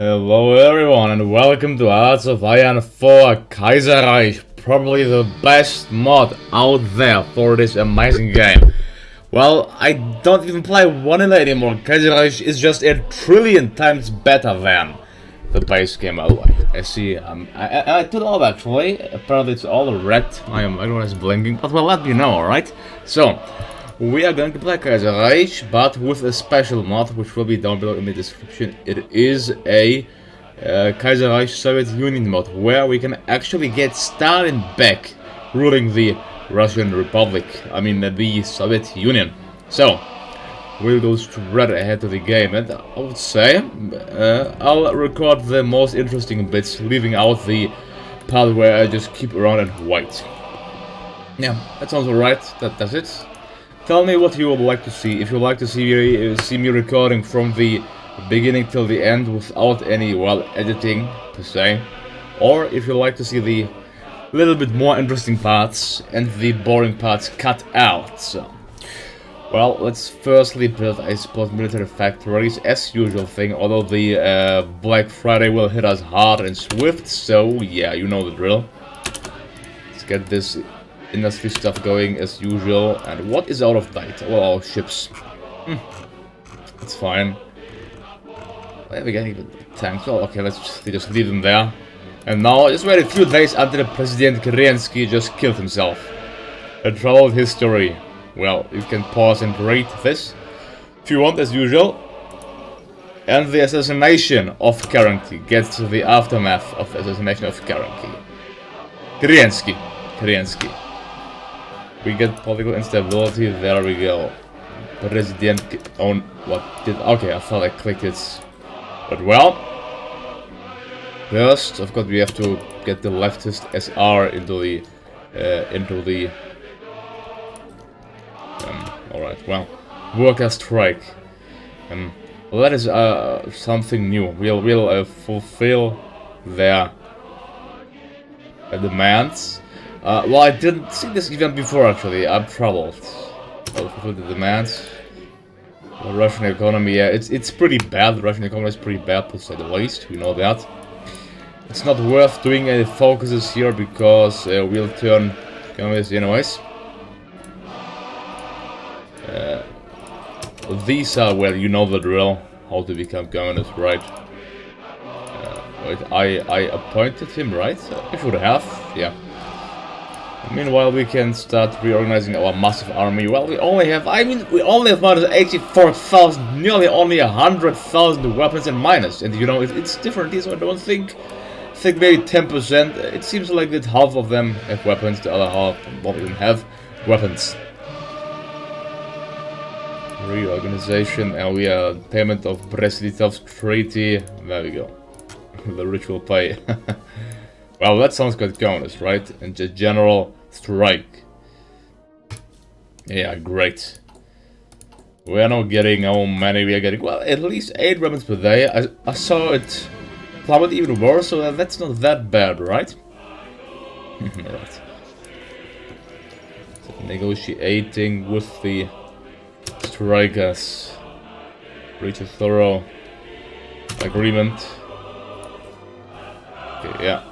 Hello everyone and welcome to Hearts of Iron 4 Kaiserreich, probably the best mod out there for this amazing game. Well, I don't even play vanilla anymore. Kaiserreich is just a trillion times better than the base game. Oh, I see. I did all actually. Apparently it's all red. Everyone is blinking, but well, let me know, alright? So, we are going to play Kaiserreich, but with a special mod, which will be down below in the description. It is a Kaiserreich Soviet Union mod, where we can actually get Stalin back ruling the Russian Republic, the Soviet Union. So, we'll go straight ahead to the game, and I would say I'll record the most interesting bits, leaving out the part where I just keep around and wait. Yeah, that sounds alright, that's it. Tell me what you would like to see. If you'd like to see me recording from the beginning till the end without any, well, editing per se, or if you'd like to see the little bit more interesting parts and the boring parts cut out. So, well, let's firstly build, I suppose, military factories as usual thing, although the Black Friday will hit us hard and swift, so yeah, you know the drill. Let's get this industry stuff going as usual. And what is out of date? Well, our ships. It's fine. Where are we getting even tanks? Well, okay, let's just leave them there. And now, just wait a few days until President Kerensky just killed himself. A troubled history. Well, you can pause and read this if you want, as usual. And the assassination of Kerensky gets the aftermath of the assassination of Kerensky. We get political instability, there we go. President on what did okay, I thought I clicked it. But well, first of course we have to get the leftist SR into the alright, well, worker strike. Well, that is something new. We'll fulfill their demands. Well, I didn't see this event before actually. I'm troubled. I'll fulfill the demands. The Russian economy, yeah, it's pretty bad. The Russian economy is pretty bad, to say the least. We know that. It's not worth doing any focuses here because we'll turn communist anyways. These are, well, you know the drill. How to become communist, right? Wait, I appointed him, right? I should have, yeah. Meanwhile, we can start reorganizing our massive army. Well, we only have more than 84,000, nearly only 100,000 weapons and miners. And you know, it's different. So I don't think maybe 10%. It seems like that half of them have weapons, the other half won't even have weapons. Reorganization, and we are payment of Brest-Litovsk Treaty. There we go. The ritual pay. Well, that sounds quite communist, right? And just general strike. Yeah, great. We are now getting how many we are getting. Well, at least 8 weapons per day. I saw it plummet even worse, so that's not that bad, right? Right. So negotiating with the strikers. Reach a thorough agreement. Okay, yeah.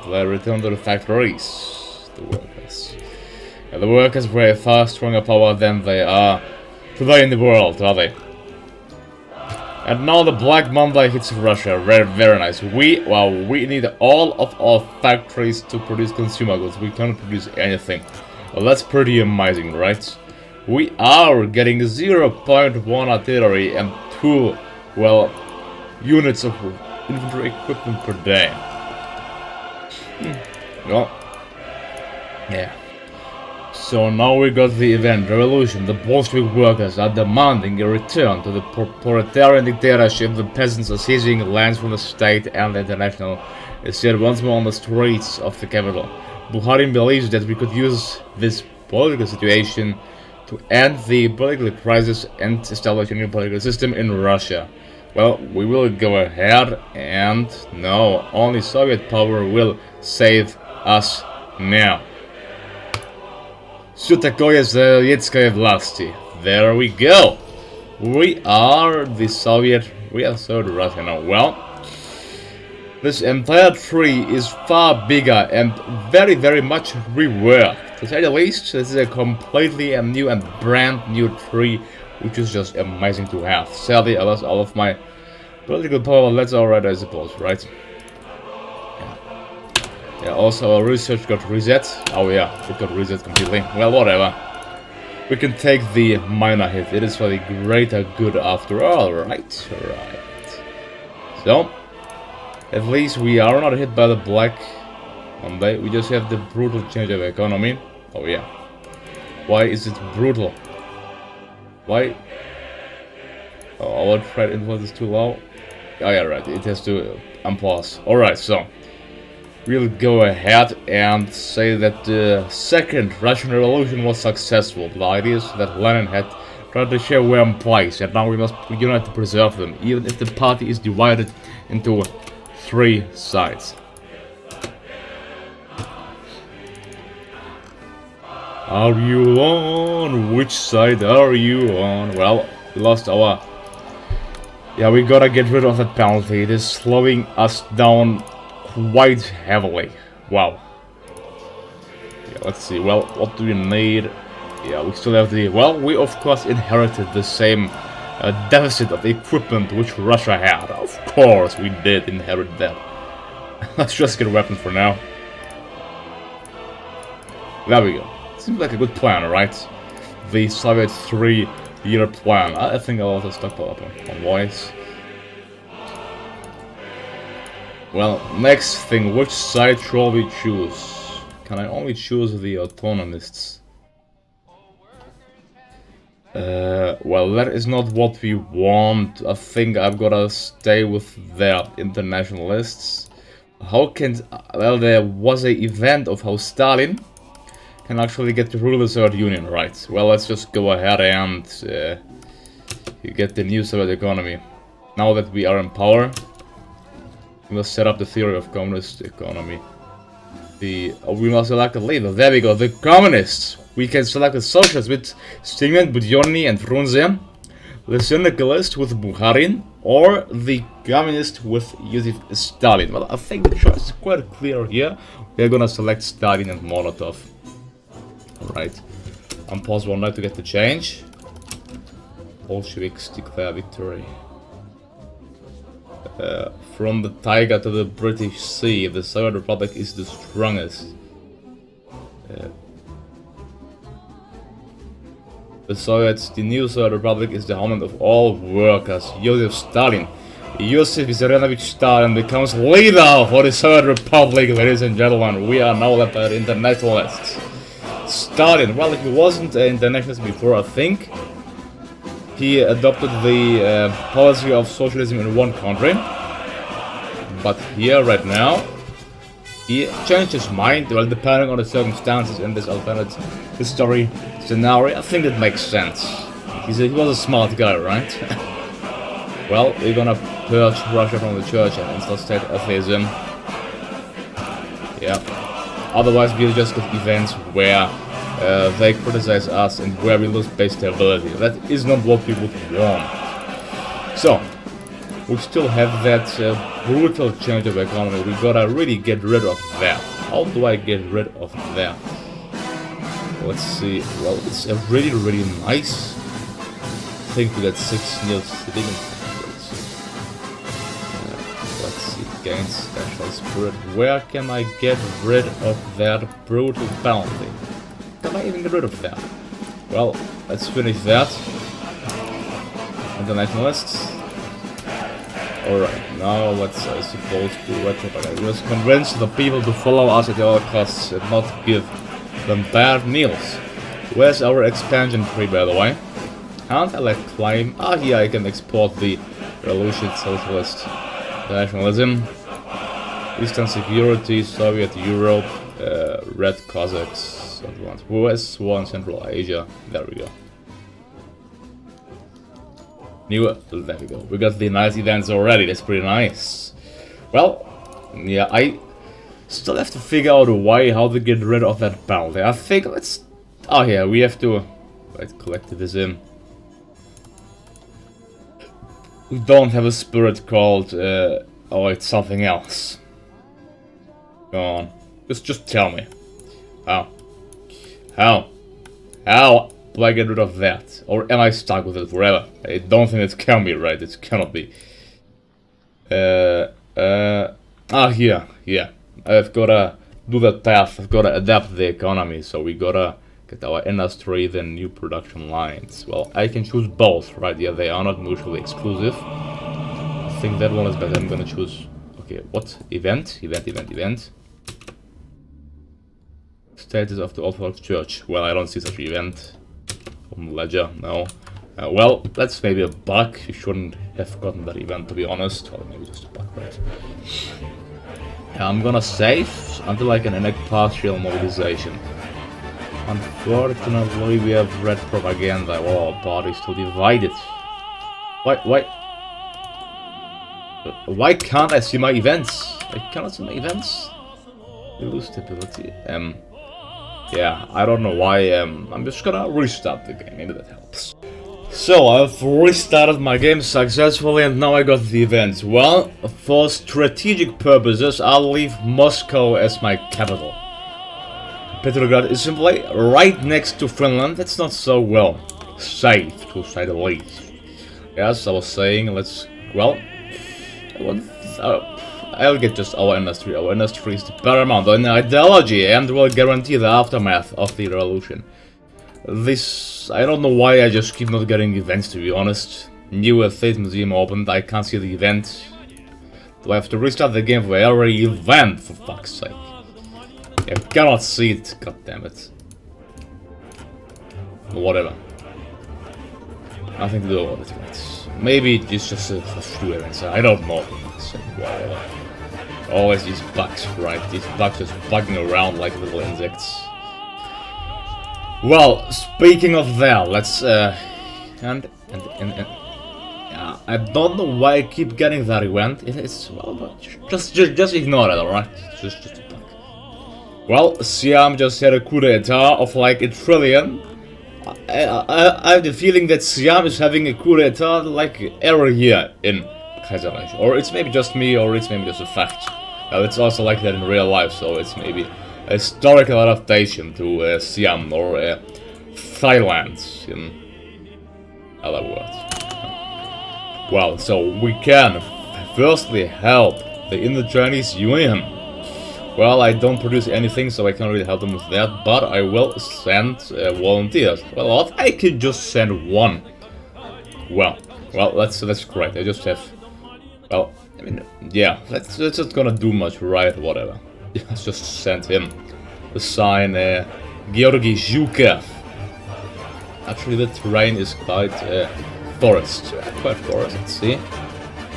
They return to the factories, the workers. Yeah, the workers were a far stronger power than they are today in the world, are they? And now the Black Monday hits Russia. Very, very nice. We need all of our factories to produce consumer goods. We cannot produce anything. Well, that's pretty amazing, right? We are getting 0.1 artillery and 2, well, units of infantry equipment per day. Well, yeah. So now we got the event, revolution. The Bolshevik workers are demanding a return to the proletarian dictatorship. The peasants are seizing lands from the state and the international. It's yet once more on the streets of the capital. Buharin believes that we could use this political situation to end the political crisis and establish a new political system in Russia. Well, we will go ahead, and no, only Soviet power will save us now. Что такое советская власть? There we go. we are the Soviet, we are Soviet Russia now. Well, this entire tree is far bigger and very much reworked. To say the least, this is a completely new and brand new tree, which is just amazing to have. Sadly, I lost all of my political power. That's alright, I suppose, right? Yeah, also our research got reset. Oh yeah, it got reset completely. Well, whatever. We can take the minor hit. It is for the greater good after all, right? Right. So, at least we are not hit by the Black Monday. We just have the brutal change of economy. Oh yeah. Why is it brutal? Why? Oh, our trade influence is too low. Oh yeah, right. It has to unpause. Alright, so we'll go ahead and say that the second Russian Revolution was successful. The ideas that Lenin had tried to share were in place, and now we must unite to preserve them, even if the party is divided into 3 sides. Are you on? Which side are you on? Well, we lost our... Yeah, we gotta get rid of that penalty. It is slowing us down quite heavily. Wow. Yeah, let's see. Well, what do we need? Yeah, we still have the... Well, we of course inherited the same deficit of equipment which Russia had. Of course, we did inherit that. Let's just get a weapon for now. There we go. Seems like a good plan, right? The Soviet 3-year plan. I think I'll also stockpile up on convoys. Well, next thing, which side shall we choose? Can I only choose the autonomists? Well, that is not what we want. I think I've gotta stay with their internationalists. How can... Well, there was an event of how Stalin can actually get to rule the Soviet Union, right? Well, let's just go ahead and get the new Soviet economy. Now that we are in power, we must set up the theory of communist economy. We must select a leader. There we go, the communists. We can select the socialists with Stalin, Budyonny and Frunze, the syndicalist with Bukharin, or the communist with Joseph Stalin. Well, I think the choice is quite clear here. We are gonna select Stalin and Molotov. Alright. Unpause one night to get the change. Bolsheviks declare victory. From the Taiga to the British Sea, the Soviet Republic is the strongest. The new Soviet Republic is the homeland of all workers. Joseph Stalin. Joseph Vissarionovich Stalin becomes leader for the Soviet Republic, ladies and gentlemen. We are now led by the internationalists. Stalin, well, he wasn't an internationalist before, I think. He adopted the policy of socialism in one country. But here, right now, he changed his mind, well, depending on the circumstances in this alternate history scenario. I think it makes sense. He was a smart guy, right? Well, we're gonna purge Russia from the church and install state atheism. Yeah. Otherwise, we'll just get events where they criticize us and where we lose base stability. That is not what we would want. So, we still have that brutal change of economy. We gotta really get rid of that. How do I get rid of that? Let's see. Well, it's a really nice thing to get 6 new civilian countries. Let's see. Gain special spirit. Where can I get rid of that brutal penalty? Can I even get rid of that? Well, let's finish that. Internationalists. Alright, now let's, I suppose, do retropropaganda. We must convince the people to follow us at all costs and not give them bad meals. Where's our expansion tree, by the way? Can't I let claim? Ah, here I can export the revolution, socialist, nationalism, Eastern security, Soviet Europe, Red Cossacks, West One, Central Asia. There we go. There we go. We got the nice events already. That's pretty nice. Well, yeah, I still have to figure out a way how to get rid of that penalty. I think let's... Oh yeah, we have to... Right, collectivism. We don't have a spirit called, oh, it's something else. Go on. Just tell me. How? How? How do I get rid of that? Or am I stuck with it forever? I don't think it can be, right? It cannot be. Here. I've gotta do that path. I've gotta adapt the economy, so we gotta get our industry, then new production lines. Well, I can choose both, right? Yeah, they are not mutually exclusive. I think that one is better. I'm gonna choose... Okay, what? Event? Event. Status of the Orthodox Church. Well, I don't see such an event. On Ledger, no. Well, that's maybe a bug. You shouldn't have gotten that event, to be honest. Or maybe just a bug, right? I'm gonna save until I can enact partial mobilization. Unfortunately, we have red propaganda. Oh, our party's still divided. Why can't I see my events? I cannot see my events. You lose stability. Yeah, I don't know why. I'm just gonna restart the game. Maybe that helps. So, I've restarted my game successfully and now I got the events. Well, for strategic purposes, I'll leave Moscow as my capital. Petrograd is simply right next to Finland. It's not so well safe, to say the least. Yes, I was saying, let's... Well... I'll get just our industry. Our industry is the paramount in ideology and will guarantee the aftermath of the revolution. This... I don't know why I just keep not getting events, to be honest. New State Museum opened, I can't see the event. Do I have to restart the game for every event, for fuck's sake? I cannot see it, goddammit. Whatever. Nothing to do with it. Maybe it's just a few events, I don't know. Whatever. Always these bugs, right? These bugs just bugging around like little insects. Well, speaking of that, let's yeah, I don't know why I keep getting that event. It's well, but just ignore it, alright? Just a bug. Well, Siam just had a coup d'etat of like $1 trillion. I have the feeling that Siam is having a coup d'etat like every year in Kaiserreich. Or it's maybe just me, or it's maybe just a fact. It's also like that in real life, so it's maybe a historical adaptation to Siam or Thailand, in other words. Well, so we can firstly help the Indo-Chinese Union. Well, I don't produce anything, so I can't really help them with that, but I will send volunteers. Well, I can just send one. Well, that's great. I just have... Well, I mean, yeah, that's not gonna do much, right? Whatever. Let's just send him. Assign Georgy Zhukev. Actually, the terrain is quite forest. Quite forest, let's see.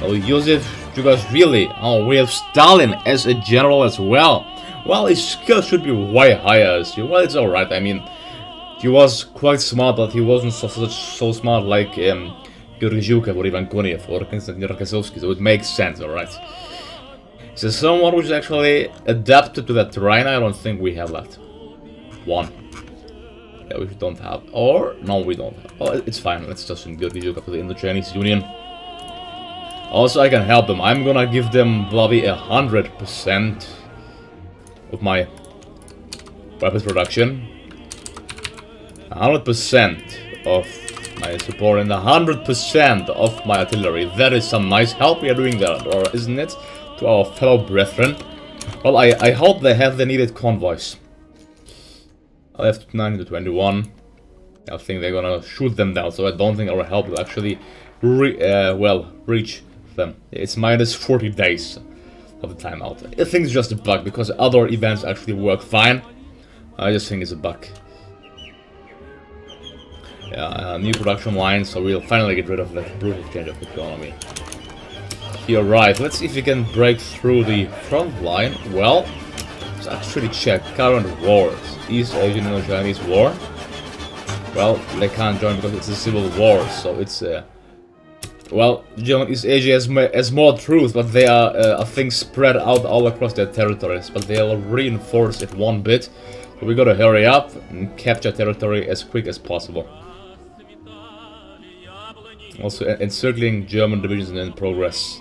Oh, Joseph Jugashvili. Oh, we have Stalin as a general as well. Well, his skills should be way higher as you. Well, it's alright. I mean, he was quite smart, but he wasn't so smart like Georgy Zhukev or even Konev or Konstantin Rokossovsky, so it makes sense, alright. Is there someone which is actually adapted to that terrain? I don't think we have that. One. Yeah, we don't have. Or, no, we don't have. Oh, it's fine. Let's just send Georgy Zhukev to the Indo-Chinese Union. Also, I can help them. I'm gonna give them bloody 100% of my weapons production. 100% of my support and 100% of my artillery. That is some nice help we are doing that, or isn't it? To our fellow brethren. Well, I hope they have the needed convoys. I left 9 to 21. I think they're gonna shoot them down, so I don't think our help will actually reach them. It's minus 40 days of the timeout. I think it's just a bug, because other events actually work fine. I just think it's a bug. Yeah, new production line, so we'll finally get rid of that brutal change of economy. Here, right, let's see if we can break through the front line. Well, let's actually check current wars. East Asian and Chinese war. Well, they can't join because it's a civil war, so it's well, German East Asia has more troops, but they are, I think, spread out all across their territories, but they'll reinforce it one bit. So we gotta hurry up and capture territory as quick as possible. Also encircling German divisions in progress.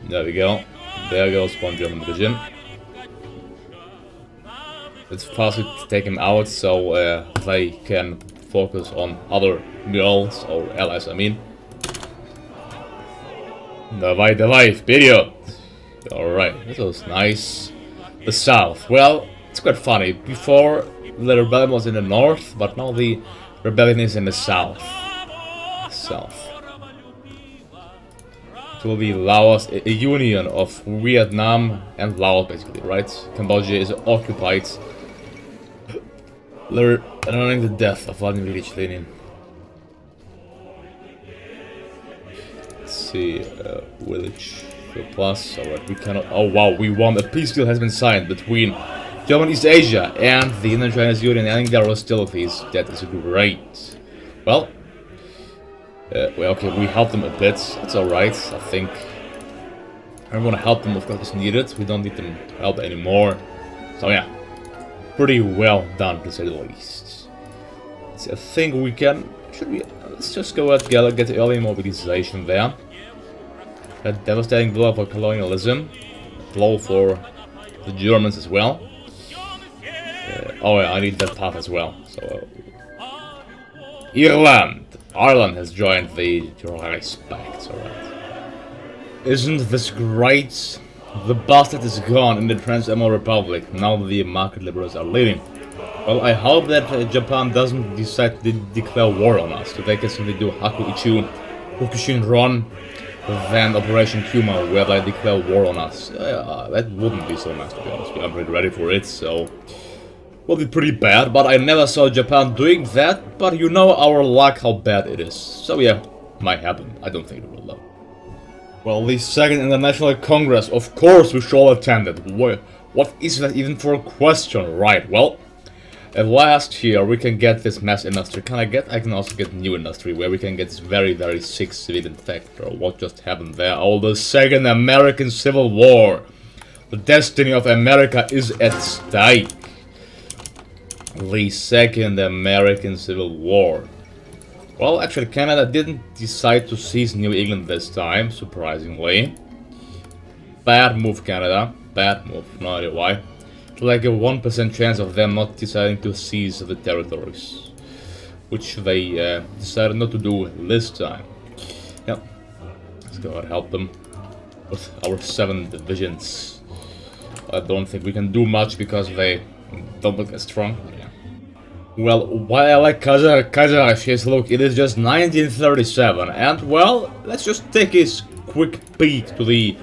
There we go. There goes one German division. It's faster to take him out so they can focus on other goals, or allies, I mean. Давай, вперед! Alright, that was nice. The south. Well, it's quite funny. Before, the rebellion was in the north, but now the rebellion is in the south. It will be Laos, a union of Vietnam and Laos, basically, right? Cambodia is occupied. They're honoring the death of Vladimir Ilyich Lenin. Let's see, village plus. Alright, we cannot. Oh wow, we won. A peace deal has been signed between German East Asia and the Indian Chinese Union, ending their hostilities. That is great. Well, okay, we helped them a bit. That's alright, I think. I'm gonna help them, of course, it's needed. We don't need them help anymore. So yeah, pretty well done, to say the least. So I think we can. Let's just go ahead and get the early mobilization there. A devastating blow for colonialism. Blow for the Germans as well. Oh yeah, I need that path as well. So Ireland has joined the Reichspakt. Alright. Isn't this great? The bastard is gone in the Trans-Amur Republic. Now the market liberals are leading. Well, I hope that Japan doesn't decide to declare war on us. So they can simply do Hakushin Ron, then Operation Kuma, where they declare war on us. That wouldn't be so nice, to be honest. I'm pretty ready for it, so will be pretty bad. But I never saw Japan doing that. But you know our luck, how bad it is. So yeah, might happen. I don't think it will though. Well, the Second International Congress, of course we shall attend it. What is that even for a question? Right, well, at last here we can get this mass industry. I can also get new industry where we can get this very, very sick civilian factor. What just happened there? Oh, the Second American Civil War. The destiny of America is at stake. The Second American Civil War. Well, actually, Canada didn't decide to seize New England this time, surprisingly. Bad move, Canada. Bad move. No idea why. Like a 1% chance of them not deciding to seize the territories, which they decided not to do this time. Yep. Let's go ahead and help them with our 7 divisions. I don't think we can do much because they don't look as strong. Yeah. Well, why I like Kaiserreich is, look, it is just 1937, and well, let's just take a quick peek to the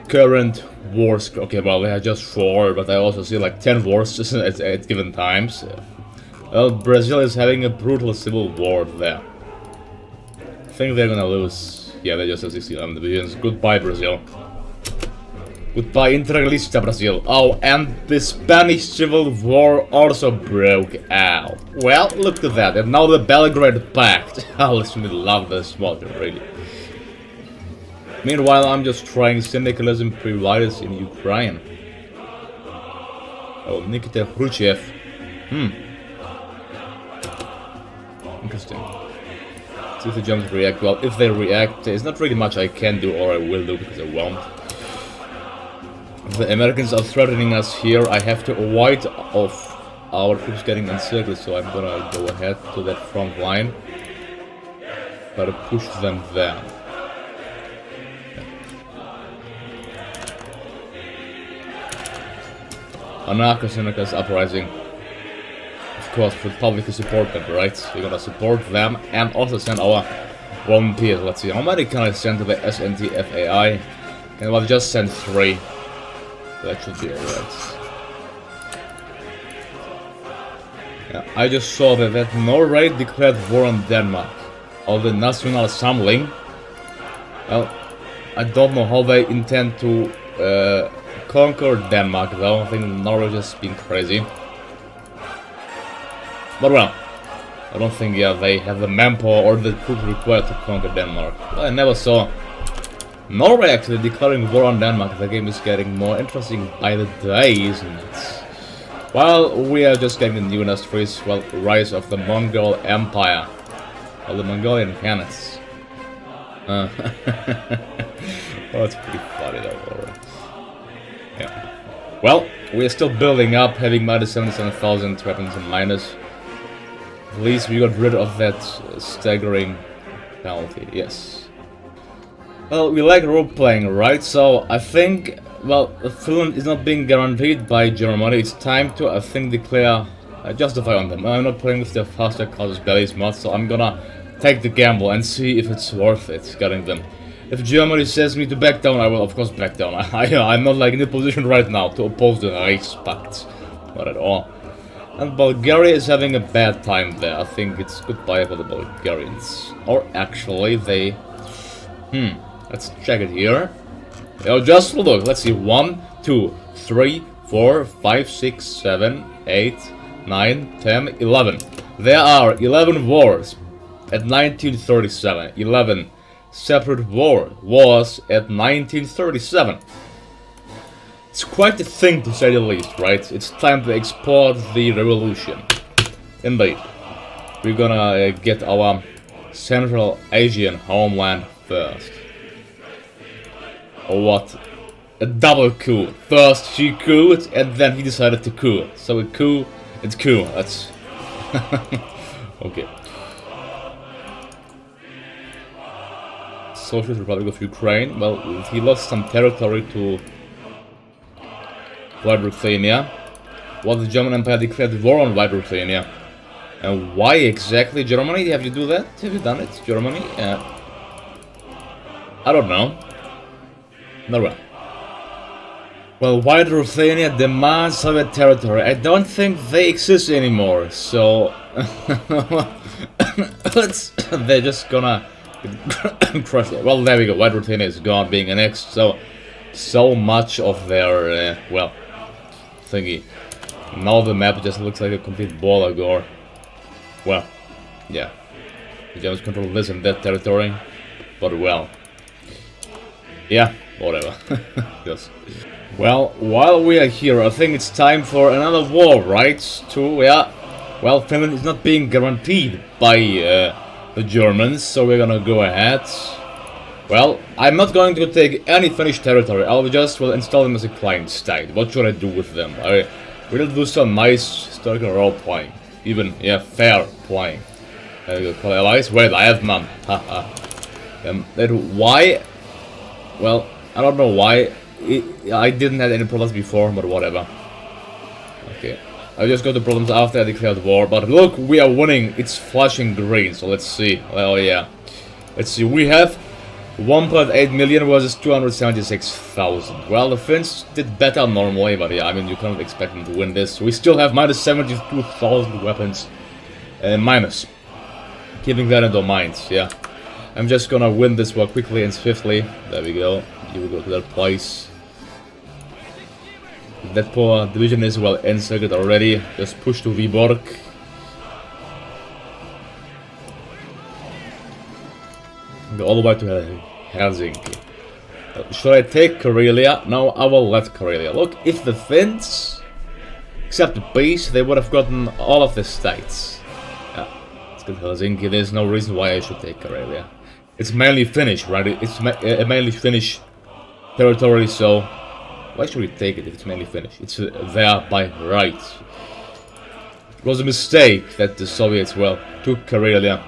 current wars. Okay, well, they are just 4, but I also see like 10 wars at given times. Well, Brazil is having a brutal civil war there. I think they're gonna lose. Yeah, they just have 16 divisions. Goodbye, Brazil. Goodbye, Integralista Brazil. Oh, and the Spanish Civil War also broke out. Well, look at that. And now the Belgrade Pact. I literally love this model, really. Meanwhile, I'm just trying syndicalism pre-virus in Ukraine. Oh, Nikita Khrushchev. Interesting. See if the Germans react. Well, if they react, there's not really much I can do or I will do because I won't. If the Americans are threatening us here, I have to avoid of our troops getting encircled, so I'm gonna go ahead to that front line. Try to push them there. Anarcho-syndicalist uprising. Of course, we'll publicly support them, right? We're gonna support them and also send our volunteers. Let's see, how many can I send to the SNTFAI? Can I just send 3? That should be alright. Yeah, I just saw that Norway declared war on Denmark. Or the National Samling. Well, I don't know how they intend to conquer Denmark though. I think Norway just been crazy. But well, I don't think they have the manpower or the troops required to conquer Denmark. Well, I never saw Norway actually declaring war on Denmark. The game is getting more interesting by the day, isn't it? While we are just getting the new industries, well, rise of the Mongol Empire. All the Mongolian cannons. Oh, that's pretty funny though, alright. Yeah. Well, we're still building up, having minus 77,000 weapons and minus. At least we got rid of that staggering penalty, yes. Well, we like role-playing, right? So, I think, well, Finland is not being guaranteed by Germany. It's time to, I think, declare justify on them. I'm not playing with the faster causes bellies mod, so I'm gonna take the gamble and see if it's worth it getting them. If Germany says me to back down, I will of course back down. I'm not like in the position right now to oppose the Reichspakt. Not at all. And Bulgaria is having a bad time there. I think it's goodbye for the Bulgarians. Or actually they... let's check it here. Oh, just look. Let's see. 1, 2, 3, 4, 5, 6, 7, 8, 9, 10, 11. There are 11 wars at 1937. 11 separate wars at 1937. It's quite a thing to say the least, right? It's time to export the revolution. Indeed. We're gonna get our Central Asian homeland first. Or what? A double coup. First she couped and then he decided to coup. So a coup, it's coup. That's... okay. Socialist Republic of Ukraine. Well, he lost some territory to White Ruthenia. Well, the German Empire declared war on White Ruthenia. And why exactly Germany? Have you do that? Have you done it? Germany? I don't know. No well. Well, White Ruthenia demands Soviet territory. I don't think they exist anymore, so... they're just gonna crush it. Well, there we go. White Ruthenia is gone, being annexed, so much of their, well, thingy. Now the map just looks like a complete ball of gore. Well, yeah. The Germans control this and that territory, but well. Yeah, whatever. Yes. Well, while we are here, I think it's time for another war, right? Well, Finland is not being guaranteed by the Germans, so we're gonna go ahead. Well, I'm not going to take any Finnish territory. I'll just install them as a client state. What should I do with them? I will do some nice historical role playing, even fair playing. Call allies. Wait, I have none. Haha. Why? Well, I don't know why. I didn't have any problems before, but whatever. Okay. I just got the problems after I declared war, but look, we are winning. It's flashing green, so let's see. Oh yeah. Let's see, we have 1.8 million versus 276,000. Well, the Finns did better normally, but yeah, I mean, you cannot expect them to win this. We still have minus 72,000 weapons. Minus. Keeping that in mind, yeah. I'm just gonna win this war quickly and swiftly. There we go. You will go to that place. That poor division is well encircled already. Just push to Viborg. Go all the way to Helsinki. Should I take Karelia? No, I will let Karelia. Look, if the Finns accept the peace, they would have gotten all of the states. Yeah, let's get Helsinki. There's no reason why I should take Karelia. It's mainly Finnish, right? It's mainly Finnish territory, so why should we take it if it's mainly Finnish? It's there by right. It was a mistake that the Soviets, well, took Karelia.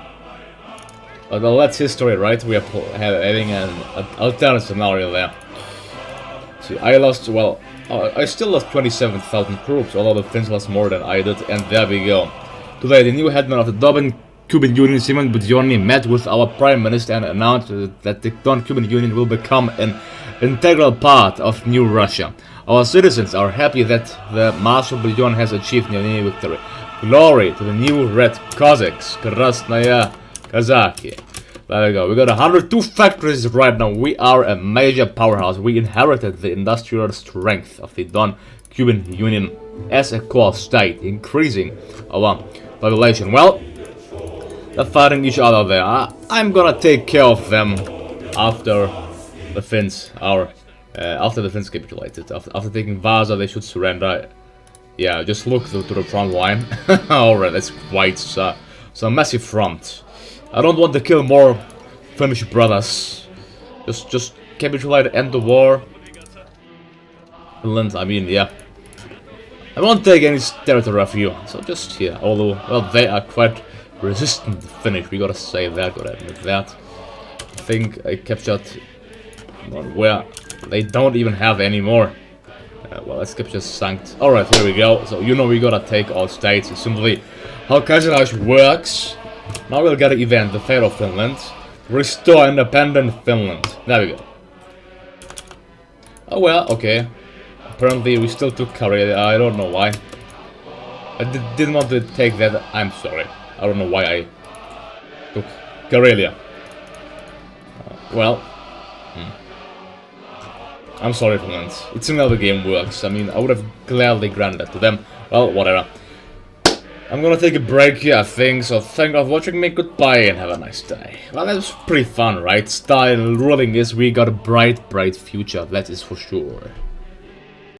Well, that's history, right? We are having an alternate scenario there. See, I lost, well, I still lost 27,000 troops, although the Finns lost more than I did, and there we go. Today, the new headman of the Don-Cuban Union, Simon Budjoni, met with our Prime Minister and announced that the Don-Cuban Union will become an integral part of new Russia. Our citizens are happy that the Marshal Budjon has achieved near victory. Glory to the new Red Cossacks, Krasnaya Kazaki. There we go. We got 102 factories right now. We are a major powerhouse. We inherited the industrial strength of the Don-Cuban Union as a core state, increasing our population. Well, they're fighting each other there. I'm gonna take care of them after the Finns are after the Finns capitulated. After taking Vasa, they should surrender. Yeah, just look to the front line. Alright, that's quite so massive front. I don't want to kill more Finnish brothers. Just capitulate and end the war. Finland, I mean, yeah. I won't take any territory of you, so just here. Although, well, they are quite resistant to Finnish, we gotta say that, gotta admit that. I think I captured one where they don't even have any more. Well, let's capture Sankt. Alright, here we go. So, you know we gotta take all states. It's simply how Kaiserreich works. Now we'll get an event, the fate of Finland. Restore independent Finland. There we go. Oh well, okay. Apparently we still took Karelia, I don't know why. I didn't want to take that, I'm sorry. I don't know why I took Karelia. Well. I'm sorry, Finland. It's how the game works. I mean, I would have gladly granted it to them. Well, whatever. I'm gonna take a break here, I think, so thank you for watching me, goodbye and have a nice day. Well, that was pretty fun, right? Stalin ruling this, we got a bright future, that is for sure.